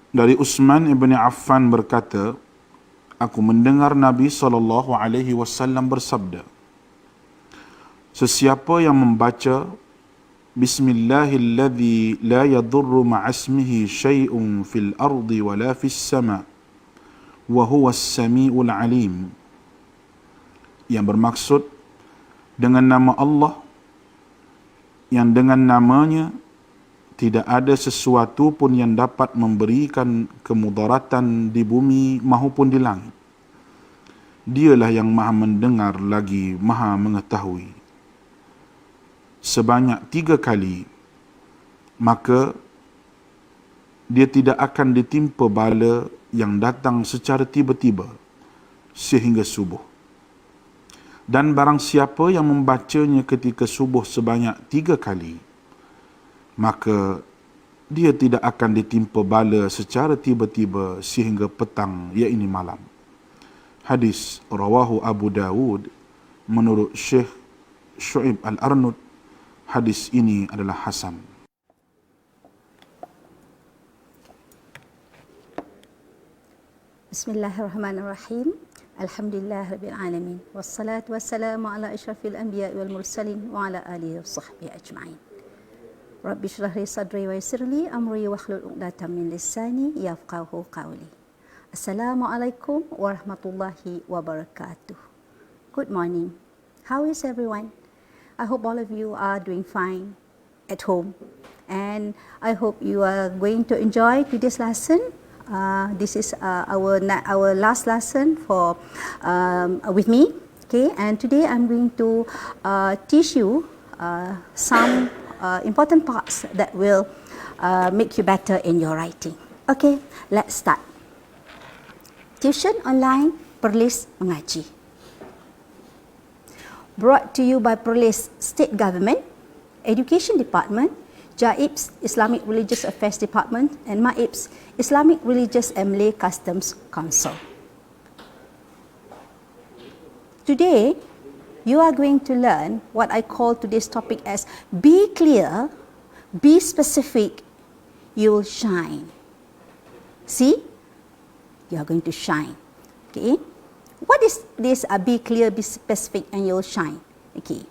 Dari Utsman ibn Affan berkata, aku mendengar Nabi SAW bersabda, sesiapa yang membaca Bismillahilladzi la yadurru ma'asmihi syai'un fil ardi wa la fis sama' wa huwa as-sami'ul alim, yang bermaksud dengan nama Allah yang dengan namanya tidak ada sesuatu pun yang dapat memberikan kemudaratan di bumi maupun di langit. Dialah yang maha mendengar lagi maha mengetahui. Sebanyak 3 kali, maka dia tidak akan ditimpa bala yang datang secara tiba-tiba sehingga subuh. Dan barang siapa yang membacanya ketika subuh sebanyak 3 kali, maka dia tidak akan ditimpa bala secara tiba-tiba sehingga petang, iaitu malam. Hadis rawahu Abu Dawud menurut Syekh Syu'ib Al-Arnud. Hadis ini adalah hasan. Bismillahirrahmanirrahim. Alhamdulillah rabbil alamin. Wassalatu wassalamu ala asyrafil anbiya'i wal mursalin wa ala alihi washabbihi ajma'in. Rabbi shrah li sadri wa yassir li amri wahlul 'uqdatam min lisani yafqahu qawli. Assalamualaikum warahmatullahi wabarakatuh. Good morning. How is everyone? I hope all of you are doing fine at home, and I hope you are going to enjoy today's lesson. This is our last lesson for with me. Okay, and today I'm going to teach you some important parts that will make you better in your writing. Okay, let's start. Tuisyen Online Perlis Mengaji. Brought to you by Perlis State Government, Education Department, JAIPs Islamic Religious Affairs Department, and MAIPs Islamic Religious and Malay Customs Council. Today, you are going to learn what I call today's topic as be clear, be specific, you will shine. See? You are going to shine. Okay? What is this be clear, be specific, and you'll shine? Okay.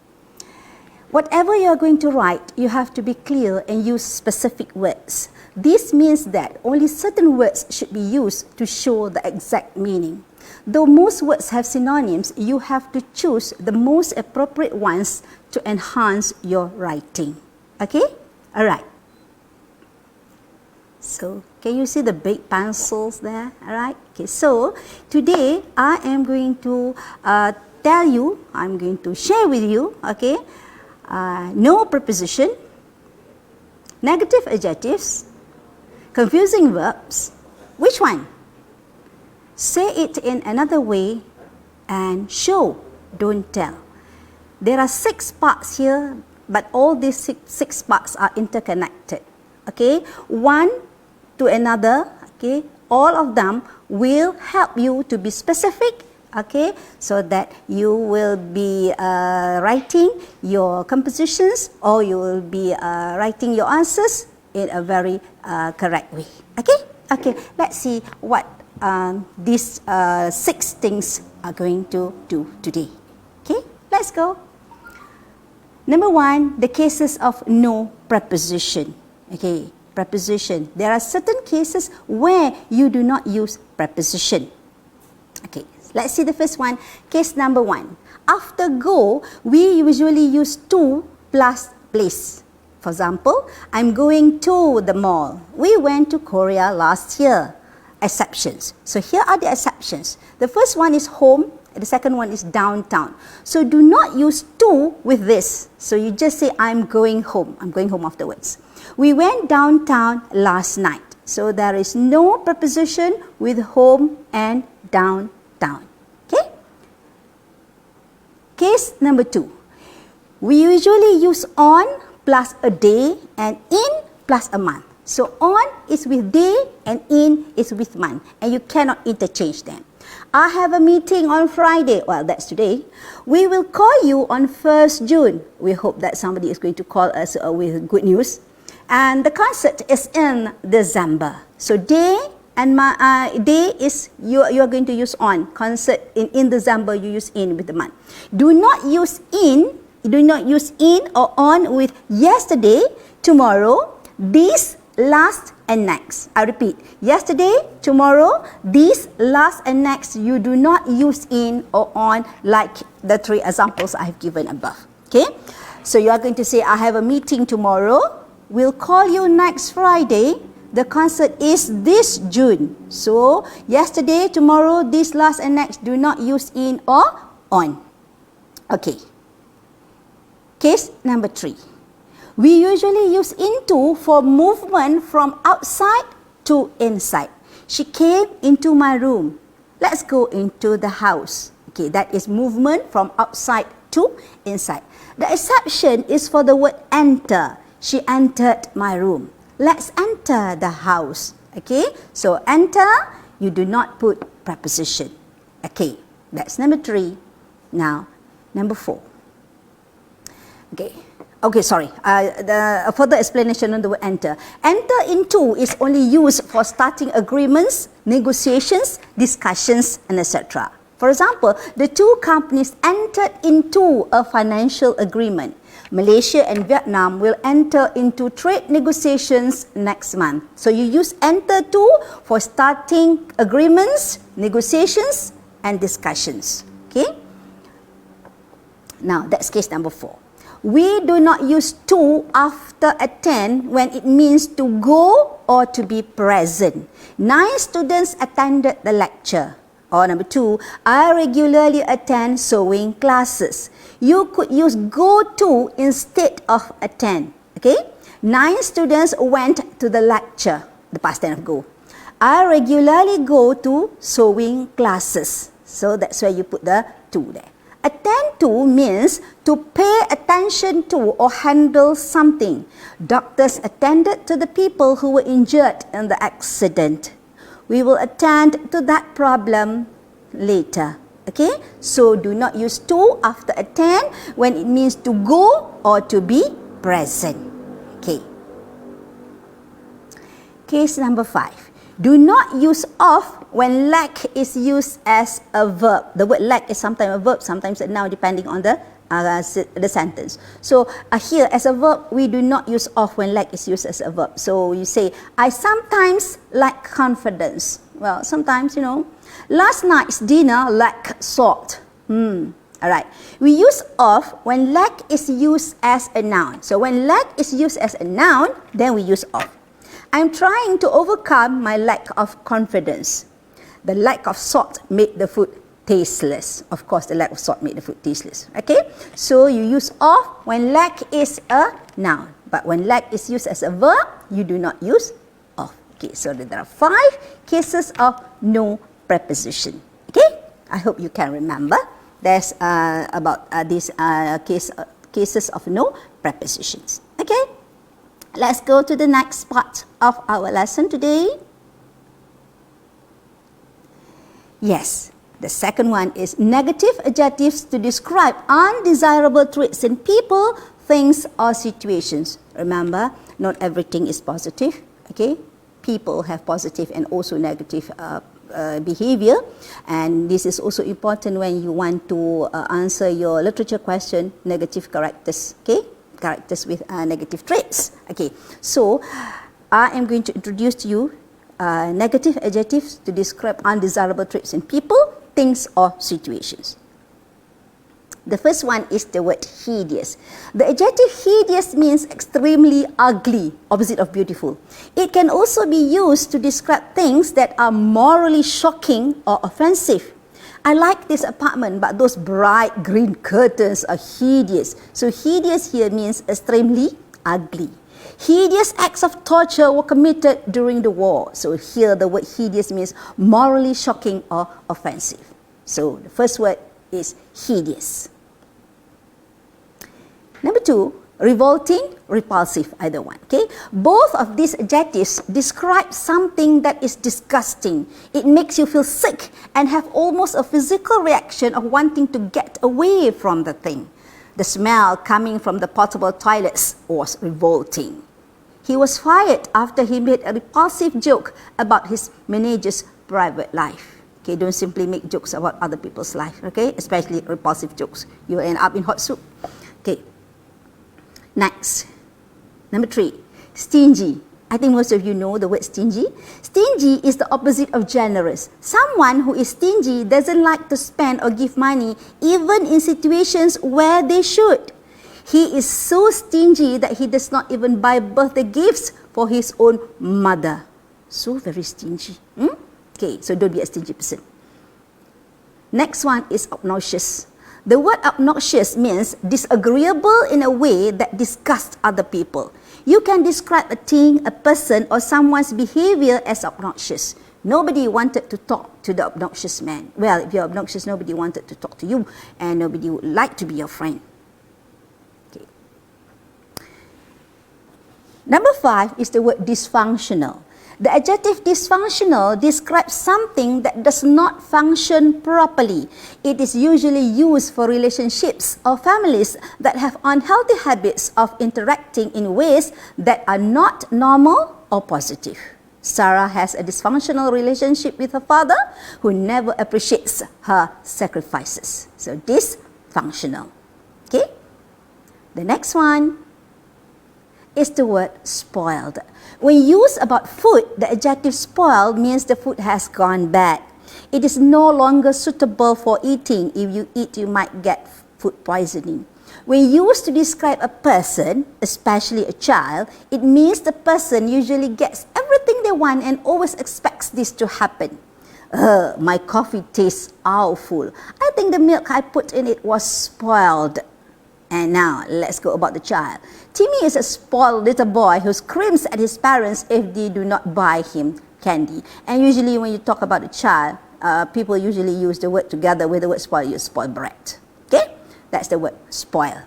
Whatever you are going to write, you have to be clear and use specific words. This means that only certain words should be used to show the exact meaning. Though most words have synonyms, you have to choose the most appropriate ones to enhance your writing. Okay? Alright. So, can you see the big pencils there? Alright. Okay. So, today I am going to tell you, I'm going to share with you, okay, no preposition, negative adjectives, confusing verbs. Which one? Say it in another way and show, don't tell. There are 6 parts here, but all these six parts are interconnected. Okay, one to another, okay, all of them will help you to be specific, okay, so that you will be writing your compositions, or you will be writing your answers in a very correct way. Okay, okay, let's see what these 6 things are going to do today. Okay, let's go. Number 1, the cases of no preposition. Okay, preposition. There are certain cases where you do not use preposition. Okay, let's see the first one. Case number 1. After go, we usually use to plus place. For example, I'm going to the mall. We went to Korea last year. Exceptions. So here are the exceptions. The first one is home. The second one is downtown. So do not use to with this. So you just say I'm going home. I'm going home afterwards. We went downtown last night. So there is no preposition with home and downtown. Okay? Case number 2. We usually use on plus a day and in plus a month. So on is with day and in is with month, and you cannot interchange them. I have a meeting on Friday. Well, that's today. We will call you on 1st June. We hope that somebody is going to call us with good news. And the concert is in December. So day and day is you are going to use on. Concert in December, you use in with the month. Do not use in or on with yesterday, tomorrow, this, last, and next. I repeat, yesterday, tomorrow, this, last, and next. You do not use in or on like the 3 examples I have given above. Okay? So you are going to say, I have a meeting tomorrow. We'll call you next Friday. The concert is this June. So, yesterday, tomorrow, this, last, and next. Do not use in or on. Okay. Case number 3. We usually use into for movement from outside to inside. She came into my room. Let's go into the house. Okay, that is movement from outside to inside. The exception is for the word enter. She entered my room. Let's enter the house. Okay, so enter, you do not put preposition. Okay, that's number 3. Now, number 4. Okay, sorry. The further explanation on the word enter. Enter into is only used for starting agreements, negotiations, discussions, and etc. For example, the 2 companies entered into a financial agreement. Malaysia and Vietnam will enter into trade negotiations next month. So you use enter to for starting agreements, negotiations, and discussions. Okay? Now, that's case number 4. We do not use to after attend when it means to go or to be present. 9 students attended the lecture. Or number 2, I regularly attend sewing classes. You could use go to instead of attend. Okay? 9 students went to the lecture. The past tense of go. I regularly go to sewing classes. So that's why you put the to there. Attend to means to pay attention to or handle something. Doctors attended to the people who were injured in the accident. We will attend to that problem later. Okay? So do not use to after attend when it means to go or to be present. Okay. Case number 5. Do not use of when lack is used as a verb. The word lack is sometimes a verb, sometimes a noun, depending on the sentence. So here as a verb, we do not use of when lack is used as a verb. So you say, I sometimes lack confidence. Well, sometimes, last night's dinner lacked salt. Alright. We use of when lack is used as a noun. So when lack is used as a noun, then we use of. I'm trying to overcome my lack of confidence. The lack of salt made the food tasteless. Of course, the lack of salt made the food tasteless. Okay? So you use of when lack is a noun. But when lack is used as a verb, you do not use of. Okay, so there are 5 cases of no preposition. Okay? I hope you can remember. There's about these cases of no prepositions. Okay? Let's go to the next part of our lesson today. Yes, the second one is negative adjectives to describe undesirable traits in people, things, or situations. Remember, not everything is positive. Okay? People have positive and also negative behavior, and this is also important when you want to answer your literature question, negative characters. Okay? Characters with negative traits. Okay, so I am going to introduce to you negative adjectives to describe undesirable traits in people, things, or situations. The first one is the word hideous. The adjective hideous means extremely ugly, opposite of beautiful. It can also be used to describe things that are morally shocking or offensive. I like this apartment, but those bright green curtains are hideous. So hideous here means extremely ugly. Hideous acts of torture were committed during the war. So here the word hideous means morally shocking or offensive. So the first word is hideous. Number 2, revolting, repulsive, either one. Okay? Both of these adjectives describe something that is disgusting. It makes you feel sick and have almost a physical reaction of wanting to get away from the thing. The smell coming from the portable toilets was revolting. He was fired after he made a repulsive joke about his manager's private life. Okay, don't simply make jokes about other people's life, okay? Especially repulsive jokes. You'll end up in hot soup. Okay. Next. Number 3, stingy. I think most of you know the word stingy. Stingy is the opposite of generous. Someone who is stingy doesn't like to spend or give money even in situations where they should. He is so stingy that he does not even buy birthday gifts for his own mother. So very stingy. Okay, so don't be a stingy person. Next one is obnoxious. The word obnoxious means disagreeable in a way that disgusts other people. You can describe a thing, a person, or someone's behavior as obnoxious. Nobody wanted to talk to the obnoxious man. Well, if you're obnoxious, nobody wanted to talk to you, and nobody would like to be your friend. Okay. Number 5 is the word dysfunctional. The adjective dysfunctional describes something that does not function properly. It is usually used for relationships or families that have unhealthy habits of interacting in ways that are not normal or positive. Sarah has a dysfunctional relationship with her father who never appreciates her sacrifices. So dysfunctional. Okay? The next one is the word spoiled. When used about food, the adjective spoiled means the food has gone bad. It is no longer suitable for eating. If you eat, you might get food poisoning. When used to describe a person, especially a child, it means the person usually gets everything they want and always expects this to happen. My coffee tastes awful. I think the milk I put in it was spoiled. And now, let's go about the child. Timmy is a spoiled little boy who screams at his parents if they do not buy him candy. And usually when you talk about a child, people usually use the word together with the word spoil. You spoil brat. Okay? That's the word spoil.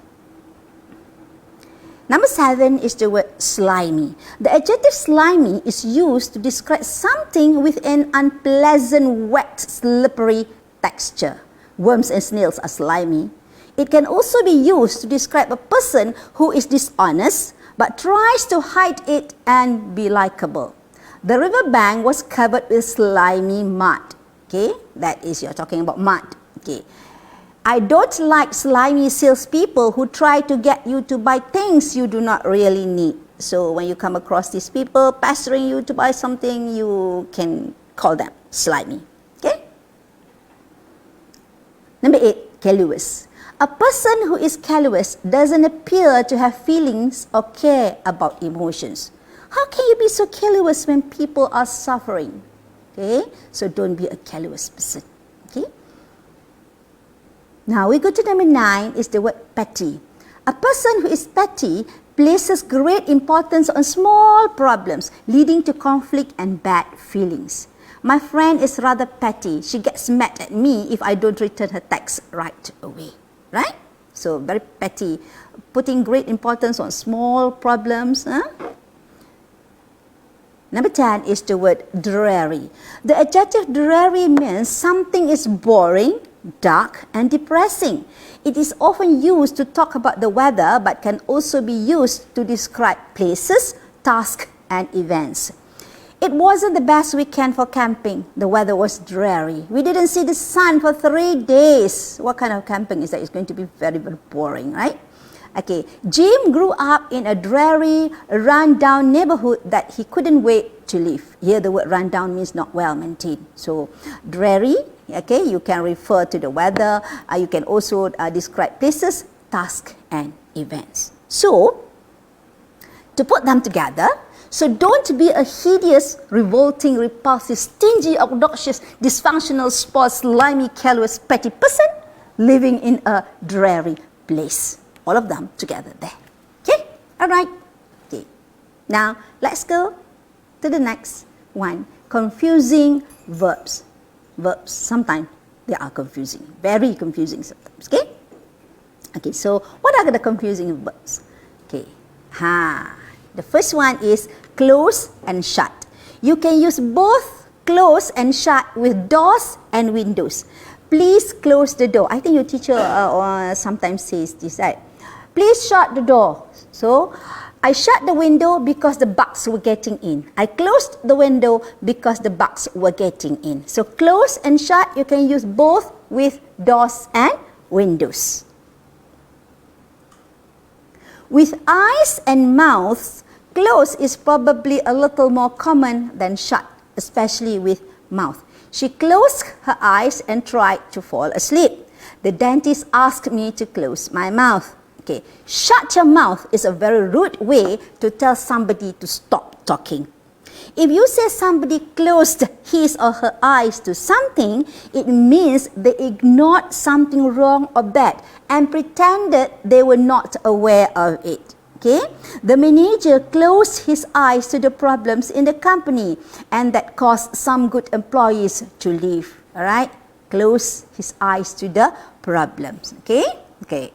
Number 7 is the word slimy. The adjective slimy is used to describe something with an unpleasant, wet, slippery texture. Worms and snails are slimy. It can also be used to describe a person who is dishonest but tries to hide it and be likable. The riverbank was covered with slimy mud. Okay, that is, you're talking about mud. Okay, I don't like slimy salespeople who try to get you to buy things you do not really need. So when you come across these people pestering you to buy something, you can call them slimy. Okay. Number 8, callous. A person who is callous doesn't appear to have feelings or care about emotions. How can you be so callous when people are suffering? Okay, so don't be a callous person. Okay. Now we go to number 9 is the word petty. A person who is petty places great importance on small problems, leading to conflict and bad feelings. My friend is rather petty. She gets mad at me if I don't return her text right away. Right? So very petty, putting great importance on small problems. Number 10 is the word dreary. The adjective dreary means something is boring, dark, and depressing. It is often used to talk about the weather, but can also be used to describe places, tasks, and events. It wasn't the best weekend for camping. The weather was dreary. We didn't see the sun for 3 days. What kind of camping is that? It's going to be very, very boring, right? Okay, Jim grew up in a dreary, run-down neighborhood that he couldn't wait to leave. Here the word run-down means not well maintained. So dreary, okay, you can refer to the weather. You can also describe places, tasks, and events. So, to put them together, so don't be a hideous, revolting, repulsive, stingy, obnoxious, dysfunctional, spoiled, slimy, callous, petty person living in a dreary place. All of them together there. Okay? Alright. Okay. Now, let's go to the next one. Confusing verbs. Verbs, sometimes they are confusing. Very confusing sometimes. Okay? Okay, so what are the confusing verbs? Okay. The first one is close and shut. You can use both close and shut with doors and windows. Please close the door. I think your teacher sometimes says this, right? Please shut the door. So, I shut the window because the bugs were getting in. I closed the window because the bugs were getting in. So close and shut, you can use both with doors and windows. With eyes and mouths, close is probably a little more common than shut, especially with mouth. She closed her eyes and tried to fall asleep. The dentist asked me to close my mouth. Okay, shut your mouth is a very rude way to tell somebody to stop talking. If you say somebody closed his or her eyes to something, it means they ignored something wrong or bad and pretended they were not aware of it. Okay? The manager closed his eyes to the problems in the company, and that caused some good employees to leave. All right? Close his eyes to the problems. Okay? Okay.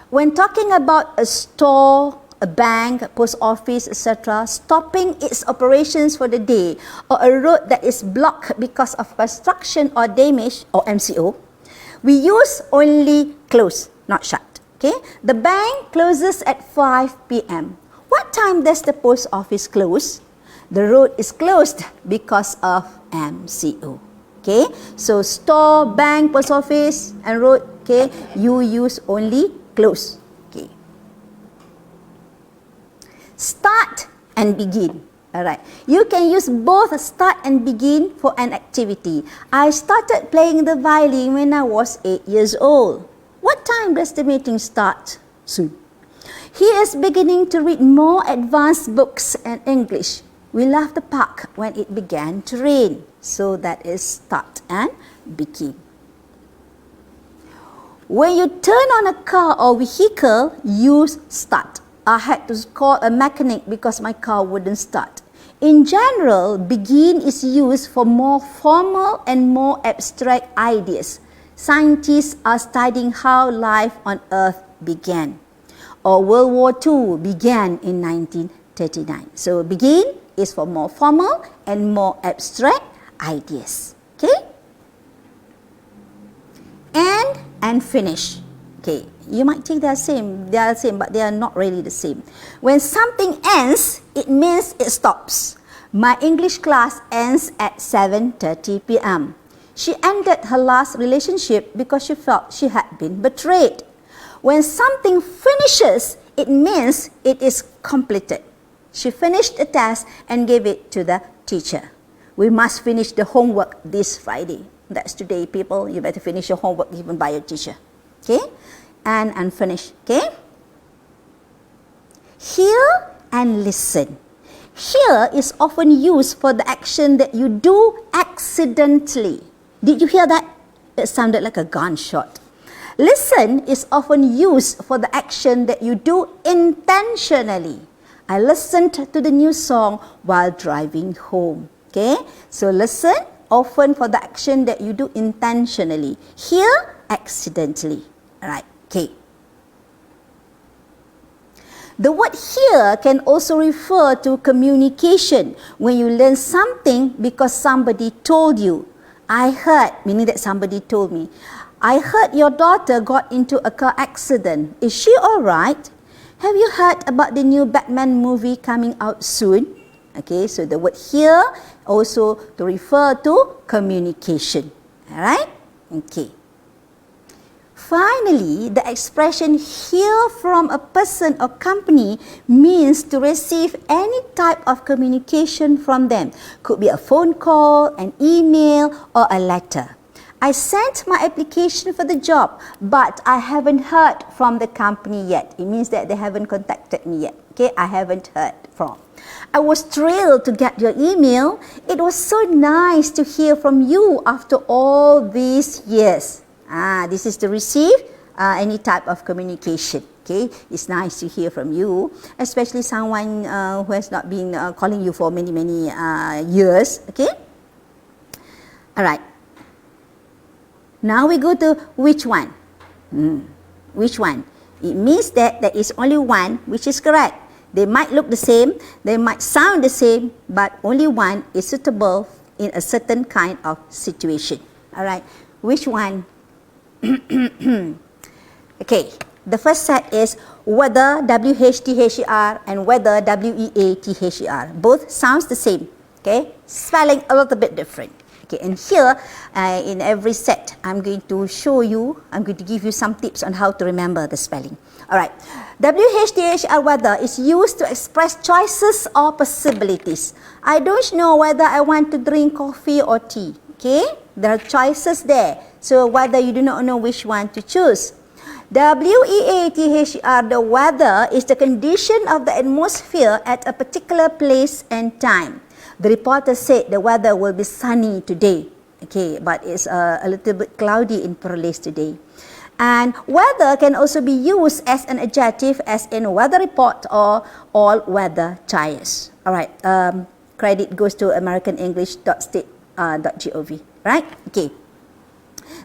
When talking about a store, a bank, a post office, etc., stopping its operations for the day, or a road that is blocked because of construction or damage, or MCO, we use only close, not shut. Okay? The bank closes at 5 p.m. What time does the post office close? The road is closed because of MCO. Okay? So store, bank, post office, and road, okay, you use only close. Okay. Start and begin. Alright. You can use both start and begin for an activity. I started playing the violin when I was 8 years old. What time does the meeting start? Soon. He is beginning to read more advanced books in English. We left the park when it began to rain. So that is start and begin. When you turn on a car or vehicle, use start. I had to call a mechanic because my car wouldn't start. In general, begin is used for more formal and more abstract ideas. Scientists are studying how life on Earth began. Or World War II began in 1939. So begin is for more formal and more abstract ideas. Okay? And finish. Okay, you might think they are same, but they are not really the same. When something ends, it means it stops. My English class ends at 7:30 p.m. She ended her last relationship because she felt she had been betrayed. When something finishes, it means it is completed. She finished the test and gave it to the teacher. We must finish the homework this Friday. That's today, people. You better finish your homework given by your teacher. Okay? And unfinished. Okay? Hear and listen. Hear is often used for the action that you do accidentally. Did you hear that? It sounded like a gunshot. Listen is often used for the action that you do intentionally. I listened to the new song while driving home. Okay? So listen, often for the action that you do intentionally. Hear, accidentally. Alright, okay. The word hear can also refer to communication. When you learn something because somebody told you. I heard, meaning that somebody told me. I heard your daughter got into a car accident. Is she alright? Have you heard about the new Batman movie coming out soon? Okay, so the word hear also to refer to communication. Alright? Okay. Finally, the expression hear from a person or company means to receive any type of communication from them. Could be a phone call, an email, or a letter. I sent my application for the job, but I haven't heard from the company yet. It means that they haven't contacted me yet. Okay, I haven't heard from. I was thrilled to get your email. It was so nice to hear from you after all these years. This is to receive any type of communication. Okay, it's nice to hear from you, especially someone who has not been calling you for many years. Okay. All right. Now we go to which one? Which one? It means that there is only one which is correct. They might look the same, they might sound the same, but only one is suitable in a certain kind of situation. Alright, which one? Okay, The first set is weather, W-H-T-H-E-R, and weather, W-E-A-T-H-E-R. Both sounds the same, okay? Spelling a little bit different. Okay, and here, in every set, I'm going to show you, I'm going to give you some tips on how to remember the spelling. Alright, W-H-T-H-E-R, weather, is used to express choices or possibilities. I don't know whether I want to drink coffee or tea, okay? There are choices there. So whether you do not know which one to choose. W-E-A-T-H-E-R, the weather is the condition of the atmosphere at a particular place and time. The reporter said the weather will be sunny today. Okay, but it's a little bit cloudy in Perlis today. And weather can also be used as an adjective as in weather report or all weather tires. Alright, credit goes to americanenglish.state.gov. Right? Okay.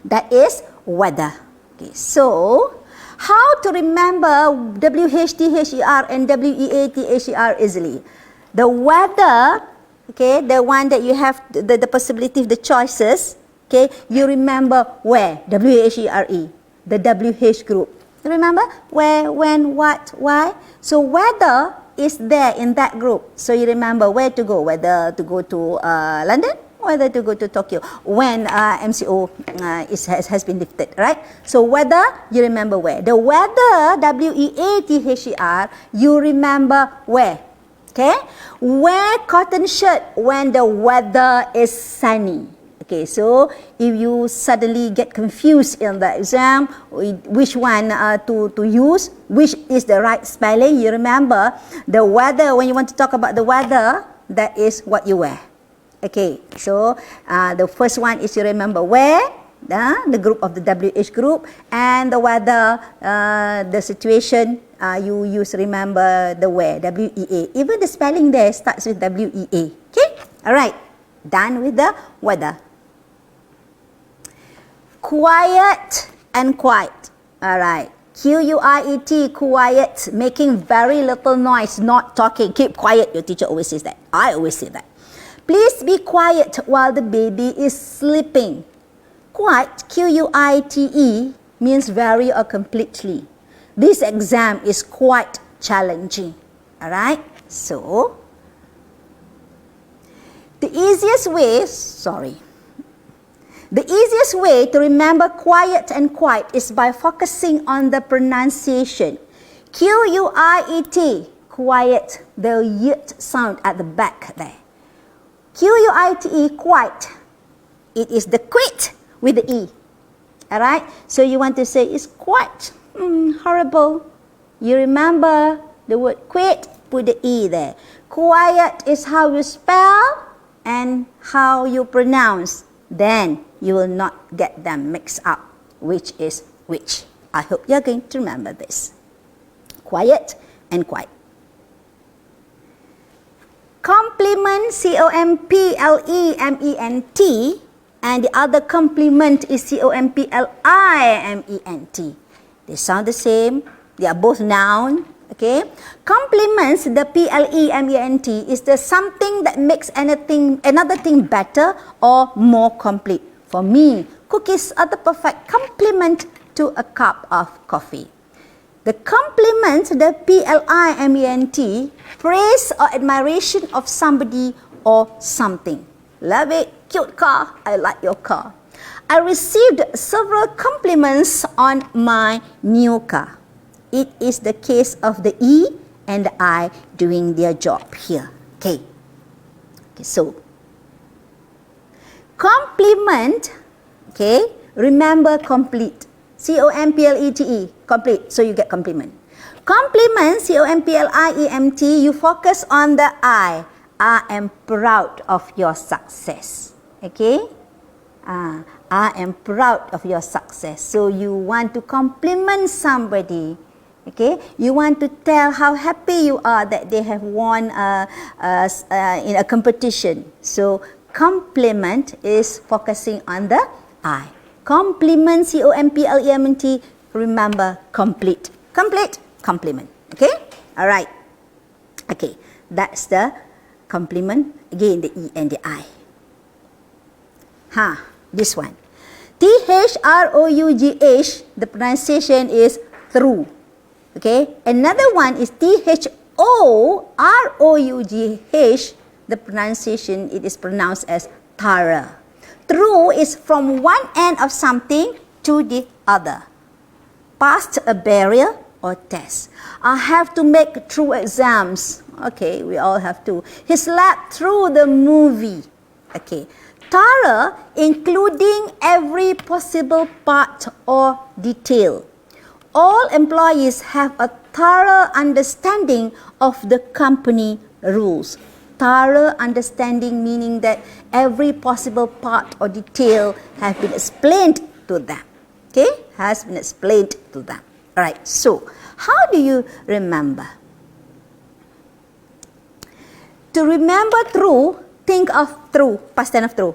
That is weather. Okay, so how to remember W-H-T-H-E-R and W-E-A-T-H-E-R easily? The weather, okay, the one that you have the possibility, the choices, okay, you remember where, W-H-E-R-E, the W-H group. You remember where, when, what, why? So weather is there in that group. So you remember where to go, whether to go to London, whether to go to Tokyo, when MCO has been lifted, right? So weather, you remember where. The weather, W-E-A-T-H-E-R, you remember where. Okay, wear cotton shirt when the weather is sunny. Okay, so if you suddenly get confused in the exam, which one to use, which is the right spelling, you remember the weather, when you want to talk about the weather, that is what you wear. Okay, so the first one is you remember where, the group of the WH group, and the weather, the situation, you use remember the where, W-E-A. Even the spelling there starts with W-E-A. Okay, alright, done with the weather. Quiet and quiet. Alright, Q-U-I-E-T, quiet, making very little noise, not talking. Keep quiet, your teacher always says that. I always say that. Please be quiet while the baby is sleeping. Quite, Q-U-I-T-E, means very or completely. This exam is quite challenging. Alright, so the easiest way to remember quiet and quiet is by focusing on the pronunciation. Q-U-I-E-T, quiet, the yt sound at the back there. Q-U-I-T-E, quite, it is the quit with the E. Alright, so you want to say it's quite horrible. You remember the word quit, put the E there. Quiet is how you spell and how you pronounce. Then you will not get them mixed up, which is which. I hope you're going to remember this. Quiet and quiet. Complement, C-O-M-P-L-E-M-E-N-T, and the other complement is C-O-M-P-L-I-M-E-N-T. They sound the same. They are both noun. Okay. Complements, the P-L-E-M-E-N-T, is the something that makes another thing better or more complete. For me, cookies are the perfect complement to a cup of coffee. The complement, the P-L-I-M-E-N-T, praise or admiration of somebody or something. Love it, cute car, I like your car. I received several compliments on my new car. It is the case of the E and the I doing their job here. Okay, so complement, okay, remember complete. C-O-M-P-L-E-T-E, complete, so you get compliment. Complement, C-O-M-P-L-I-E-M-T, you focus on the I. I am proud of your success. Okay? I am proud of your success. So you want to compliment somebody. Okay? You want to tell how happy you are that they have won in a competition. So compliment is focusing on the I. Complement, C-O-M-P-L-E-M-E-N-T, remember complete. Complete, compliment. Okay? Alright. Okay, that's the complement. Again, the E and the I. This one. T-H-R-O-U-G-H, the pronunciation is through. Okay, another one is T-H-O-R-O-U-G-H. The pronunciation, it is pronounced as thorough. Through is from one end of something to the other. Past a barrier or test. I have to make through exams. Okay, we all have to. He slept through the movie. Okay, thorough, including every possible part or detail. All employees have a thorough understanding of the company rules. Thorough understanding meaning that every possible part or detail has been explained to them. Okay, has been explained to them. Alright, so how do you remember? To remember through, think of through, past tense of through.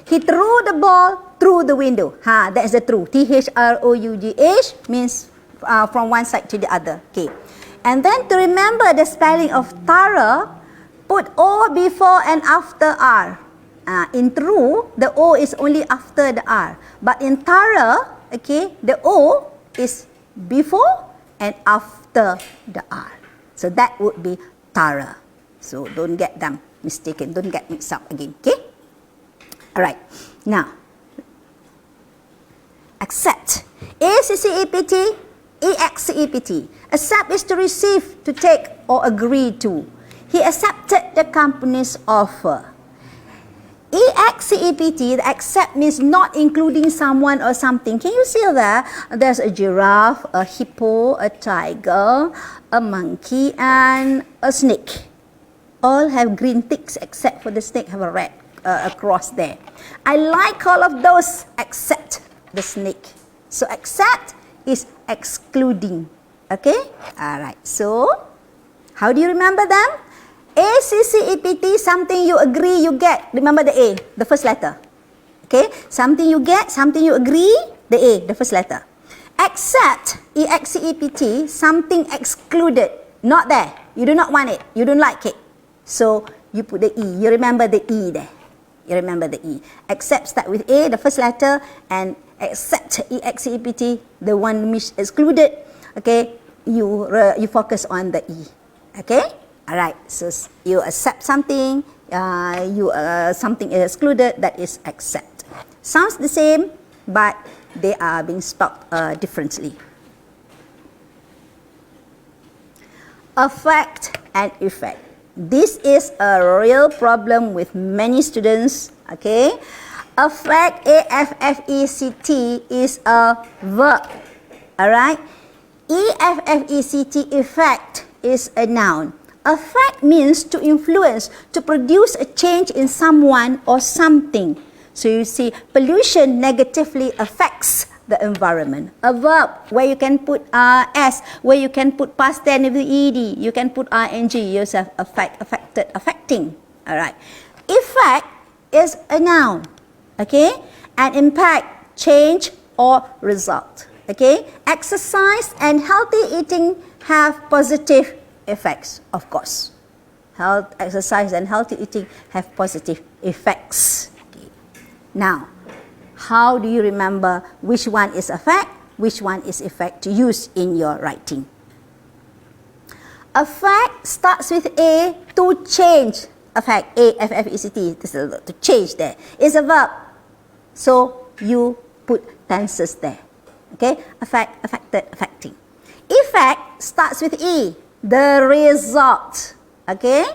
He threw the ball through the window. That's the through. T-H-R-O-U-G-H means from one side to the other. Okay. And then to remember the spelling of thorough, put O before and after R. In through, the O is only after the R. But in thorough, okay, the O is before and after the R. So that would be thorough. So don't get them mistaken. Don't get mixed up again. Okay? Alright. Now, accept. A-C-C-E-P-T, E-X-C-E-P-T. Accept is to receive, to take, or agree to. He accepted the company's offer. E-X-C-E-P-T, the accept means not including someone or something. Can you see there? There's a giraffe, a hippo, a tiger, a monkey, and a snake. All have green ticks except for the snake have a red cross there. I like all of those except the snake. So accept is excluding. Okay? Alright. So, how do you remember them? A-C-C-E-P-T, something you agree, you get. Remember the A, the first letter. Okay? Something you get, something you agree, the A, the first letter. Accept, E-X-C-E-P-T, something excluded. Not there. You do not want it. You don't like it. So, you put the E. You remember the E there. You remember the E. Accept start with A, the first letter, and accept, E-X-C-E-P-T, the one which excluded. Okay? You focus on the E. Okay? Alright, so you accept something, something is excluded, that is accept. Sounds the same, but they are being spelled differently. Affect and effect. This is a real problem with many students. Okay, affect, A-F-F-E-C-T, is a verb. Alright, E-F-F-E-C-T, effect, is a noun. Affect means to influence, to produce a change in someone or something. So you see, pollution negatively affects the environment. A verb where you can put S, where you can put past tense with ED, you can put ing, you have affect, affected, affecting. Alright. Effect is a noun. Okay? And impact, change or result. Okay? Exercise and healthy eating have positive effects, of course. Health, exercise and healthy eating have positive effects. Okay. Now, how do you remember which one is affect, which one is effect to use in your writing? Affect starts with A, to change. Affect, A-F-F-E-C-T, to change there. It's a verb. So, you put tenses there. Okay? Affect, affected, affecting. Effect starts with E, the result. Okay?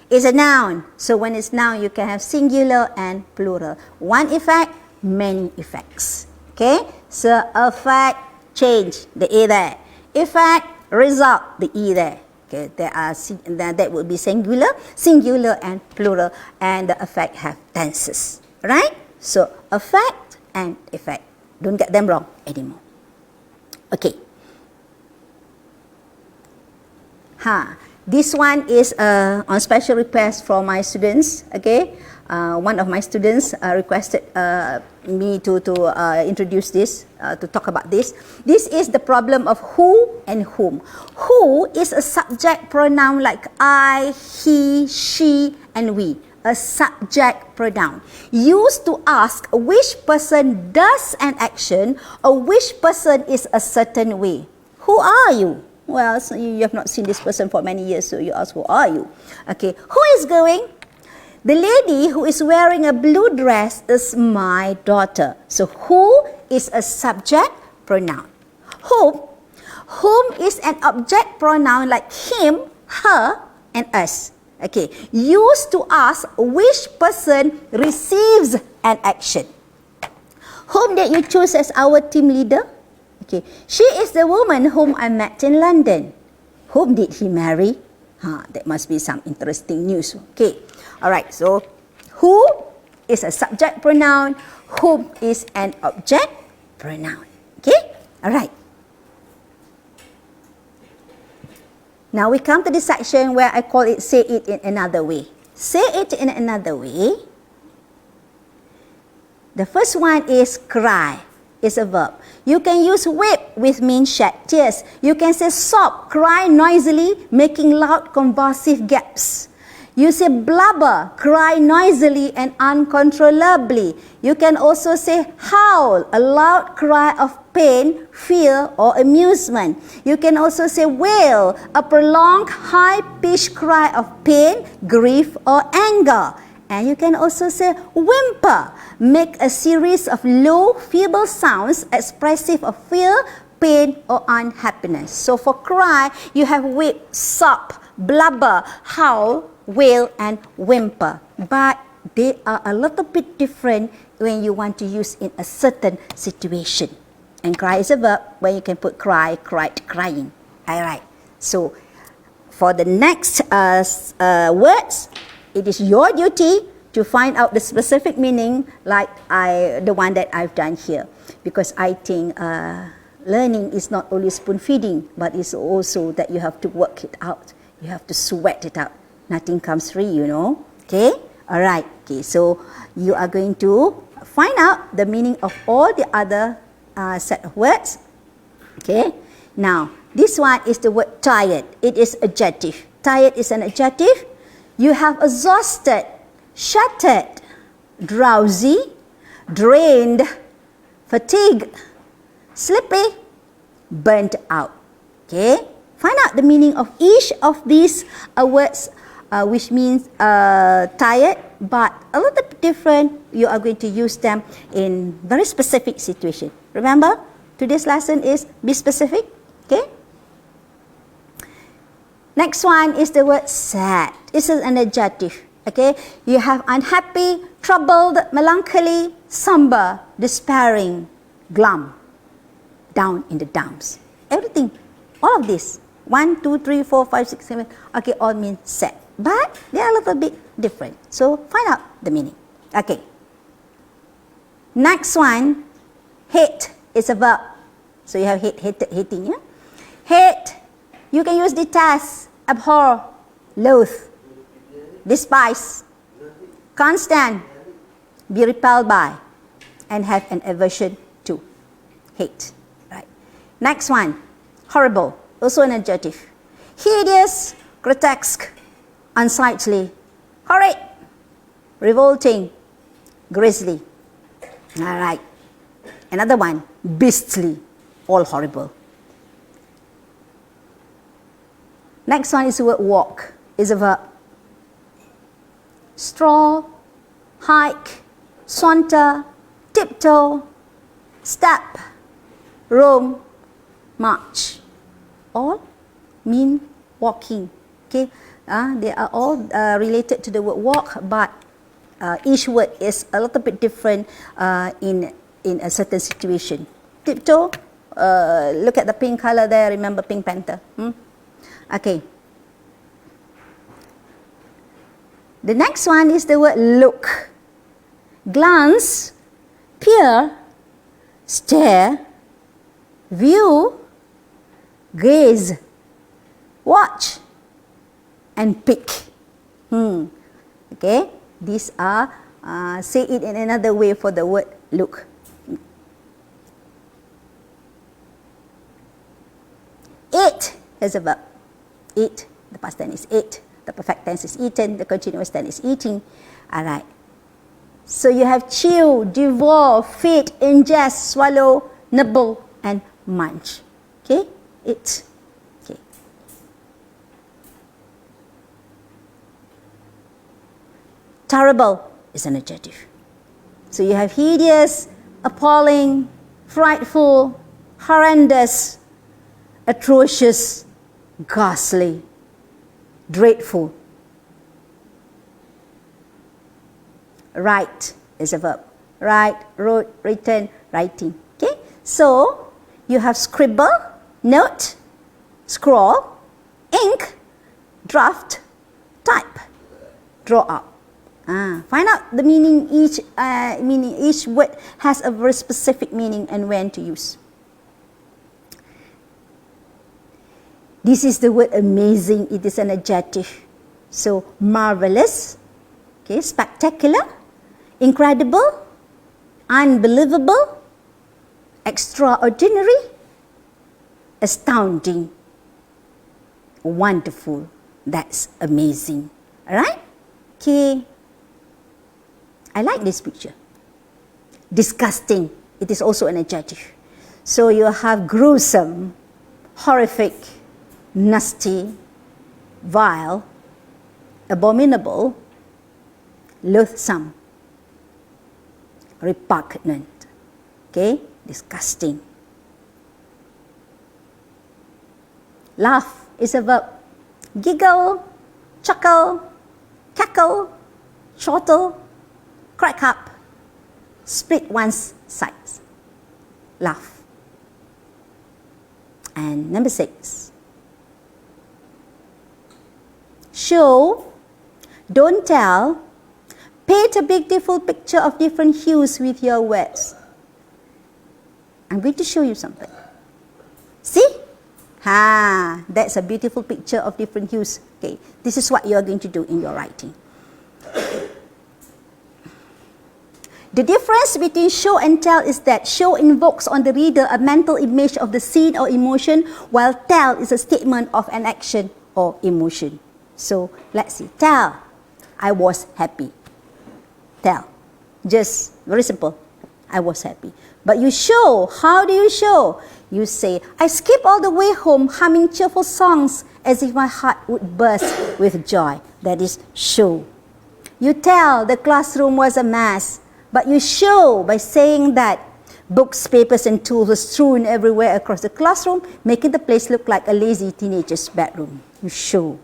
Is a noun. So when it's noun, you can have singular and plural. One effect, many effects. Okay? So effect, change, the A there. Effect, result, the E there. Okay? That would be singular and plural, and the effect have tenses. Right? So effect and effect. Don't get them wrong anymore. Okay. This one is on special request from my students. Okay, one of my students requested me to introduce this, to talk about this. This is the problem of who and whom. Who is a subject pronoun like I, he, she, and we. A subject pronoun used to ask which person does an action or which person is a certain way. Who are you? Well, so you have not seen this person for many years, so you ask, who are you? Okay, who is going? The lady who is wearing a blue dress is my daughter. So who is a subject pronoun. Whom is an object pronoun like him, her, and us. Okay, used to ask which person receives an action. Whom did you choose as our team leader? Okay, she is the woman whom I met in London. Whom did he marry? That must be some interesting news. Okay, alright, so who is a subject pronoun, whom is an object pronoun. Okay, alright. Now we come to the section where I call it say it in another way. Say it in another way. The first one is cry. It's a verb. You can use weep, which means shed tears. You can say sob, cry noisily, making loud convulsive gaps. You say blubber, cry noisily and uncontrollably. You can also say howl, a loud cry of pain, fear, or amusement. You can also say wail, a prolonged high-pitched cry of pain, grief, or anger. And you can also say whimper, make a series of low, feeble sounds expressive of fear, pain, or unhappiness. So for cry, you have weep, sob, blubber, howl, wail, and whimper. But they are a little bit different when you want to use in a certain situation. And cry is a verb where you can put cry, cried, crying. Alright. So for the next words, it is your duty to find out the specific meaning like the one that I've done here. Because I think learning is not only spoon feeding, but it's also that you have to work it out. You have to sweat it out. Nothing comes free, you know. Okay? Alright. Okay, so you are going to find out the meaning of all the other set of words. Okay? Now, this one is the word tired. It is adjective. Tired is an adjective. You have exhausted, shattered, drowsy, drained, fatigued, sleepy, burnt out. Okay? Find out the meaning of each of these words, which means tired, but a little bit different. You are going to use them in very specific situation. Remember, today's lesson is be specific. Okay? Next one is the word sad. This is an adjective. Okay? You have unhappy, troubled, melancholy, somber, despairing, glum, down in the dumps. Everything, all of this. 1, 2, 3, 4, 5, 6, 7. Okay, all mean sad. But they are a little bit different. So find out the meaning. Okay. Next one, hate is a verb. So you have hate, hated, hating. Yeah? Hate. You can use detest, abhor, loathe, despise, can't stand, be repelled by, and have an aversion to. Hate. Right. Next one, horrible. Also an adjective. Hideous, grotesque, unsightly, horrid, revolting, grisly. All right. Another one, beastly, all horrible. Next one is the word walk. Is a verb. Stroll, hike, saunter, tiptoe, step, roam, march. All mean walking. Okay, they are all related to the word walk, but each word is a little bit different in a certain situation. Tiptoe, look at the pink color there. Remember Pink Panther? Okay. The next one is the word look. Glance, peer, stare, view, gaze, watch, and pick. Okay, these are, say it in another way for the word look. Eat is a verb. Eat, the past tense is ate, the perfect tense is eaten, the continuous tense is eating. Alright. So you have chew, devour, feed, ingest, swallow, nibble, and munch. Okay? it. Okay. Terrible is an adjective. So you have hideous, appalling, frightful, horrendous, atrocious, ghastly, dreadful. Write is a verb. Write, wrote, written, writing. Okay? So you have scribble, note, scroll, ink, draft, type, draw up. Find out the meaning. Each word has a very specific meaning and when to use. This is the word amazing. It is an adjective. So marvelous, okay, spectacular, incredible, unbelievable, extraordinary, astounding, wonderful. That's amazing. Alright? Okay. I like this picture. Disgusting. It is also an adjective. So you have gruesome, horrific, nasty, vile, abominable, loathsome, repugnant. Okay? Disgusting. Laugh is a verb. Giggle, chuckle, cackle, chortle, crack up, split one's sides. Laugh. And number 6. Show, don't tell, paint a beautiful picture of different hues with your words. I'm going to show you something. See? That's a beautiful picture of different hues. Okay, this is what you are going to do in your writing. The difference between show and tell is that show invokes on the reader a mental image of the scene or emotion, while tell is a statement of an action or emotion. So, let's see. Tell, I was happy. Tell. Just very simple. I was happy. But you show. How do you show? You say, I skipped all the way home humming cheerful songs as if my heart would burst with joy. That is show. You tell the classroom was a mess. But you show by saying that books, papers and tools were strewn everywhere across the classroom, making the place look like a lazy teenager's bedroom. You show.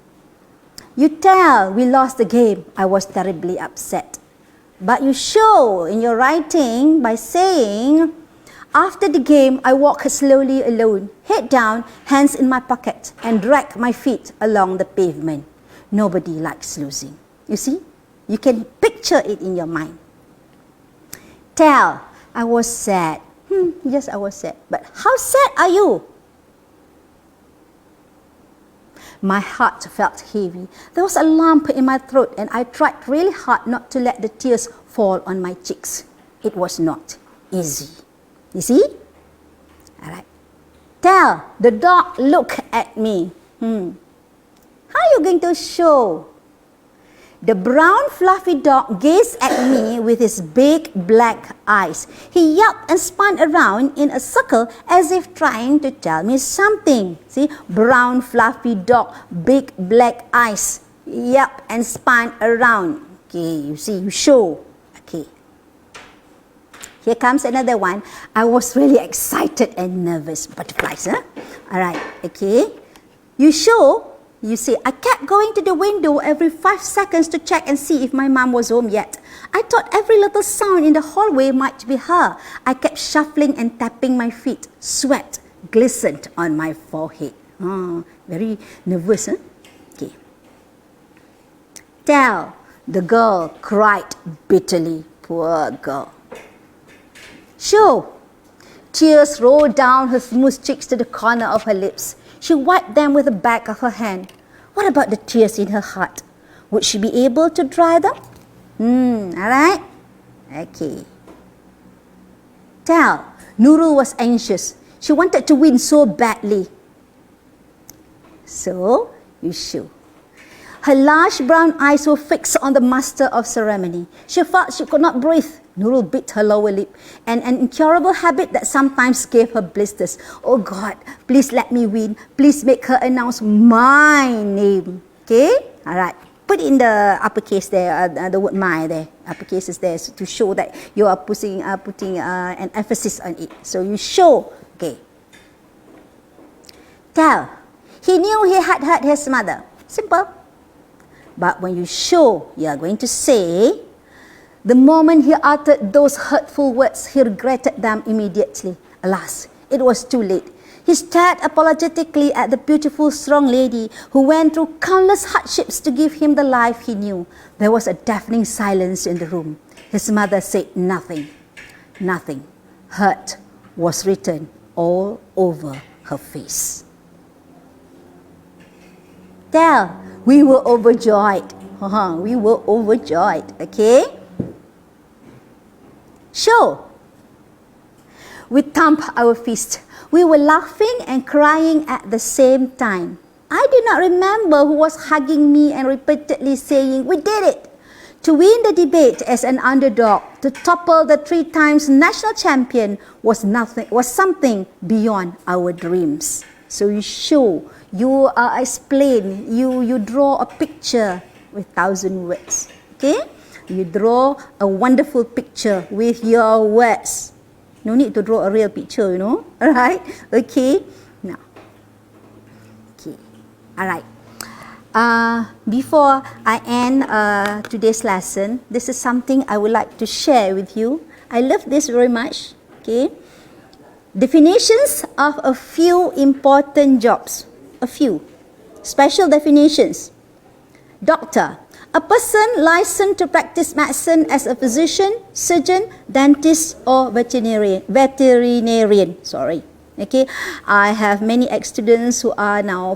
You tell, we lost the game. I was terribly upset. But you show in your writing by saying, after the game, I walked slowly alone, head down, hands in my pocket, and dragged my feet along the pavement. Nobody likes losing. You see? You can picture it in your mind. Tell, I was sad. Yes, I was sad. But how sad are you? My heart felt heavy. There was a lump in my throat and I tried really hard not to let the tears fall on my cheeks. It was not easy. You see? Alright. Tell, the dog looked at me. How are you going to show? The brown fluffy dog gazed at me with his big black eyes. He yelped and spun around in a circle as if trying to tell me something. See, brown fluffy dog, big black eyes, yelped and spun around. Okay, you see, you show. Okay. Here comes another one. I was really excited and nervous. Butterflies, huh? Alright, okay. You show. You say, I kept going to the window every 5 seconds to check and see if my mom was home yet. I thought every little sound in the hallway might be her. I kept shuffling and tapping my feet. Sweat glistened on my forehead. Very nervous, huh? Okay. Tell, the girl cried bitterly. Poor girl. Show, tears rolled down her smooth cheeks to the corner of her lips. She wiped them with the back of her hand. What about the tears in her heart? Would she be able to dry them? Alright? Okay. Tell, Nurul was anxious. She wanted to win so badly. So, you show. Her large brown eyes were fixed on the master of ceremony. She felt she could not breathe. Nurul bit her lower lip, an incurable habit that sometimes gave her blisters. Oh God, please let me win. Please make her announce my name. Okay? Alright. Put in the uppercase there, the word my there. Uppercase is there to show that you are putting an emphasis on it. So you show. Okay. Tell. He knew he had hurt his mother. Simple. But when you show, you are going to say, the moment he uttered those hurtful words, he regretted them immediately. Alas, it was too late. He stared apologetically at the beautiful, strong lady who went through countless hardships to give him the life he knew. There was a deafening silence in the room. His mother said nothing. Nothing. Hurt was written all over her face. Tell, we were overjoyed. We were overjoyed. Okay? Show. We thumped our fist. We were laughing and crying at the same time. I do not remember who was hugging me and repeatedly saying, we did it. To win the debate as an underdog, to topple the 3 times national champion was something beyond our dreams. So you show, you explain, you draw a picture with 1,000 words. Okay? You draw a wonderful picture with your words. No need to draw a real picture, you know. Alright? Okay. Now. Okay. Alright. Before I end today's lesson, this is something I would like to share with you. I love this very much. Okay. Definitions of a few important jobs. A few. Special definitions. Doctor. A person licensed to practice medicine as a physician, surgeon, dentist, or veterinarian. Okay, I have ex students who are now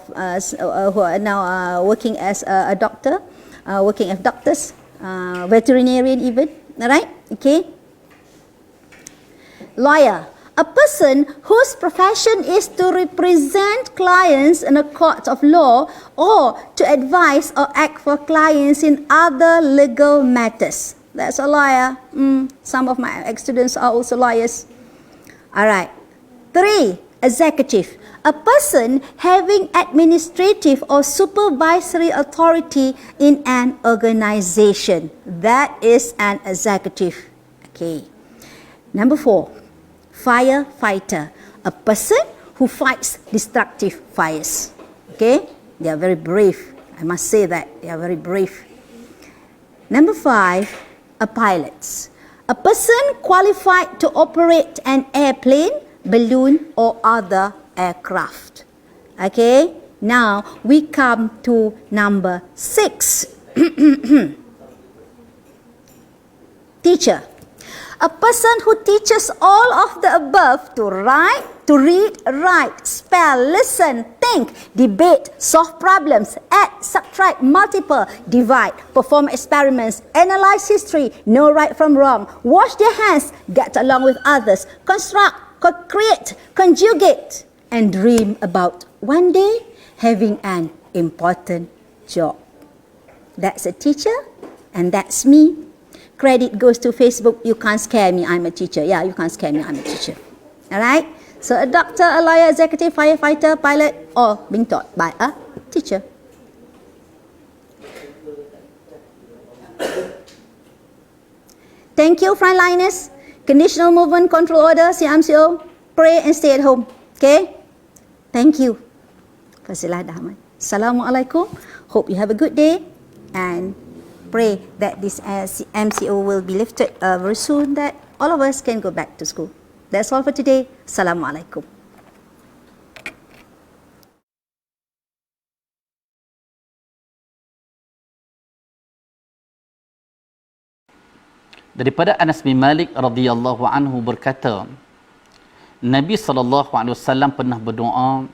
working as a doctor, working as doctors, veterinarian even. All right. Okay. Lawyer. A person whose profession is to represent clients in a court of law or to advise or act for clients in other legal matters. That's a lawyer. Some of my ex-students are also lawyers. Alright. 3. Executive. A person having administrative or supervisory authority in an organization. That is an executive. Okay. Number 4. Firefighter, a person who fights destructive fires. Okay, they are very brave. I must say that they are very brave. Number 5, a pilot, a person qualified to operate an airplane, balloon, or other aircraft. Okay, now we come to number 6. Teacher. A person who teaches all of the above to write, to read, write, spell, listen, think, debate, solve problems, add, subtract, multiply, divide, perform experiments, analyze history, know right from wrong, wash their hands, get along with others, construct, create, conjugate, and dream about one day having an important job. That's a teacher, and that's me. Credit goes to Facebook. You can't scare me, I'm a teacher. Yeah, you can't scare me, I'm a teacher. Alright? So a doctor, a lawyer, executive, firefighter, pilot, all being taught by a teacher. Thank you, frontliners. Conditional movement control order, CMCO. Pray and stay at home. Okay? Thank you. Fazilah Dahman. Assalamualaikum. Hope you have a good day and pray that this MCO will be lifted very soon, that all of us can go back to school. That's all for today. Assalamualaikum. Daripada Anas bin Malik radhiyallahu anhu berkata, Nabi SAW pernah berdoa,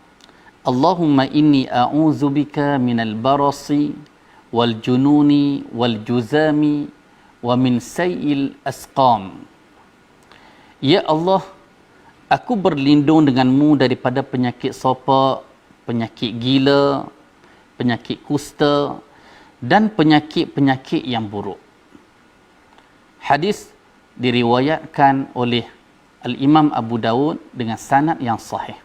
Allahumma inni a'udzubika minal barasi wal jununi wal juzami wa min sayil asqam. Ya Allah, aku berlindung denganmu daripada penyakit sopak, penyakit gila, penyakit kusta dan penyakit-penyakit yang buruk. Hadis diriwayatkan oleh Al-Imam Abu Daud dengan sanad yang sahih.